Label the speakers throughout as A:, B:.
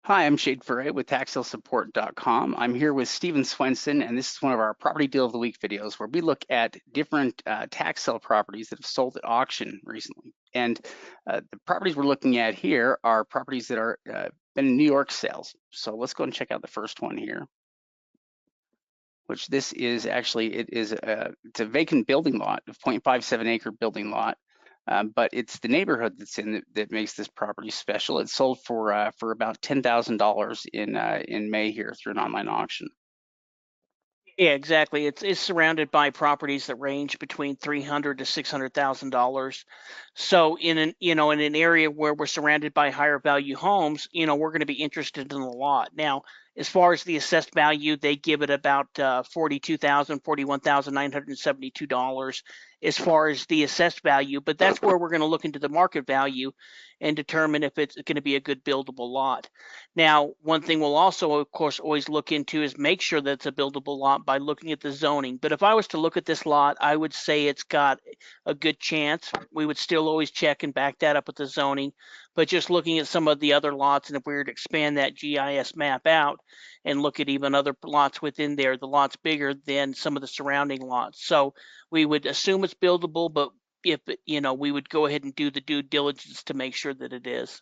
A: Hi, I'm Ferre with TaxSaleSupport.com. I'm here with Stephen Swenson, and this is one of our Property Deal of the Week videos where we look at different tax sale properties that have sold at auction recently. And the properties we're looking at here are properties that are been in New York sales. So let's go and check out the first one here, which this is actually, it's a vacant building lot, a 0.57 acre building lot. But it's the neighborhood that's in that makes this property special. It sold for about $10,000 in May here through an online auction.
B: Yeah, exactly. It's surrounded by properties that range between $300 to $600,000. So in an area where we're surrounded by higher value homes, we're going to be interested in a lot. Now, as far as the assessed value, they give it about $41,972 as far as the assessed value. But that's where we're going to look into the market value and determine if it's going to be a good buildable lot. Now, one thing we'll also, of course, always look into is make sure that it's a buildable lot by looking at the zoning. But if I was to look at this lot, I would say it's got a good chance. We would still always check and back that up with the zoning. But just looking at some of the other lots, and if we were to expand that GIS map out and look at even other lots within there, the lot's bigger than some of the surrounding lots. So we would assume it's buildable, but if we would go ahead and do the due diligence to make sure that it is.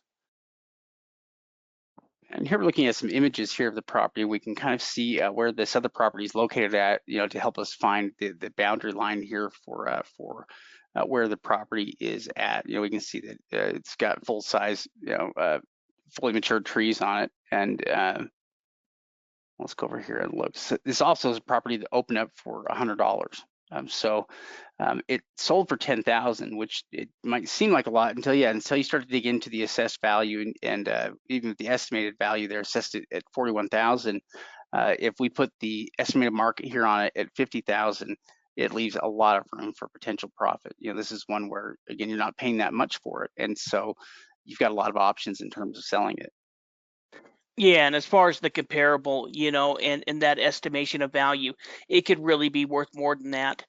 A: And here we're looking at some images here of the property. We can kind of see where this other property is located at, to help us find the boundary line here for where the property is at. We can see that it's got full size, fully matured trees on it. And let's go over here and look. So this also is a property that opened up for $100. It sold for 10,000, which it might seem like a lot until you start to dig into the assessed value and even the estimated value there assessed at 41,000. If we put the estimated market here on it at 50,000, it leaves a lot of room for potential profit. This is one where again you're not paying that much for it, and so you've got a lot of options in terms of selling it.
B: Yeah, and as far as the comparable, and that estimation of value, it could really be worth more than that.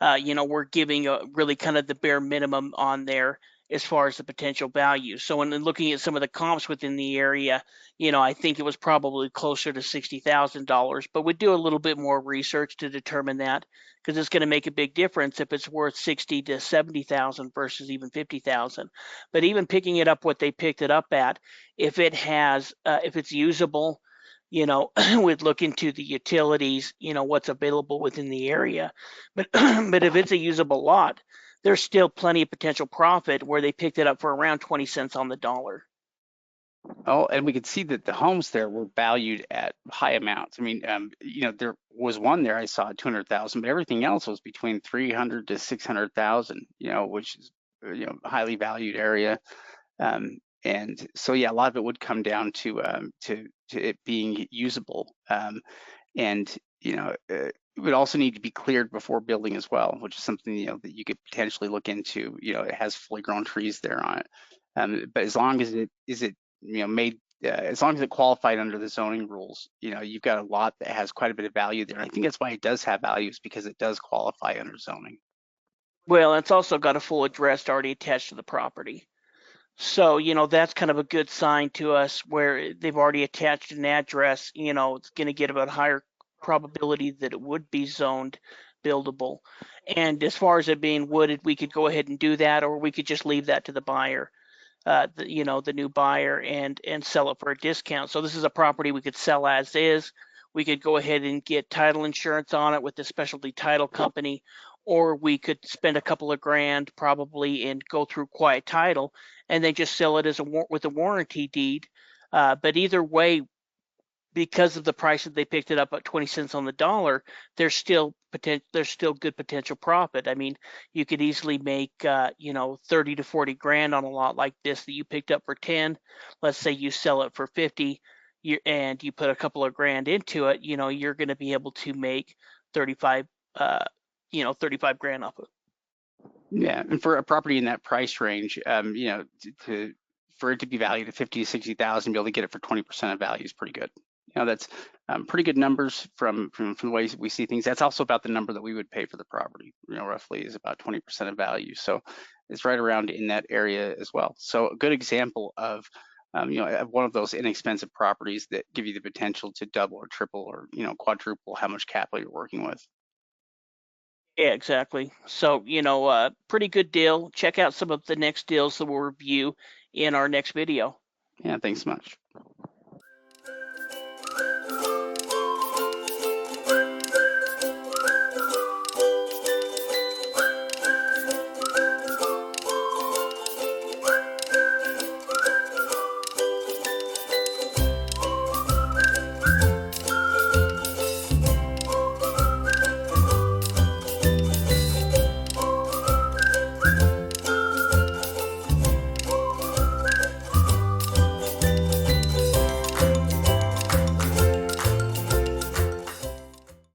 B: We're giving a really kind of the bare minimum on there as far as the potential value. So when looking at some of the comps within the area, I think it was probably closer to $60,000, but we'd do a little bit more research to determine that because it's going to make a big difference if it's worth 60 to 70,000 versus even 50,000. But even picking it up what they picked it up at, if it's usable, we'd look into the utilities, what's available within the area. But but if it's a usable lot, there's still plenty of potential profit where they picked it up for around 20 cents on the dollar.
A: Oh, and we could see that the homes there were valued at high amounts. I mean, there was one there I saw at 200,000, but everything else was between 300 to 600,000. Which is highly valued area. And so yeah, a lot of it would come down to it being usable. And it would also need to be cleared before building as well, which is something that you could potentially look into. It has fully grown trees there on it. But as long as it made as long as it qualified under the zoning rules, you've got a lot that has quite a bit of value there. And I think that's why it does have values, because it does qualify under zoning.
B: Well, it's also got a full address already attached to the property. So, that's kind of a good sign to us where they've already attached an address, it's going to get about higher probability that it would be zoned buildable. And as far as it being wooded, we could go ahead and do that, or we could just leave that to the buyer, the new buyer, and sell it for a discount. So this is a property we could sell as is. We could go ahead and get title insurance on it with the specialty title company, or we could spend a couple of grand probably and go through quiet title and then just sell it as with a warranty deed. But either way, because of the price that they picked it up at 20 cents on the dollar, there's still good potential profit. I mean, you could easily make 30 to 40 grand on a lot like this that you picked up for 10. Let's say you sell it for 50, and you put a couple of grand into it, you're going to be able to make 35 35 grand off of it.
A: Yeah, and for a property in that price range, for it to be valued at 50 to 60,000, be able to get it for 20% of value is pretty good. That's pretty good numbers from the way we see things. That's also about the number that we would pay for the property. Roughly is about 20% of value. So it's right around in that area as well. So a good example of one of those inexpensive properties that give you the potential to double or triple or, quadruple how much capital you're working with.
B: Yeah, exactly. So, pretty good deal. Check out some of the next deals that we'll review in our next video.
A: Yeah, thanks so much.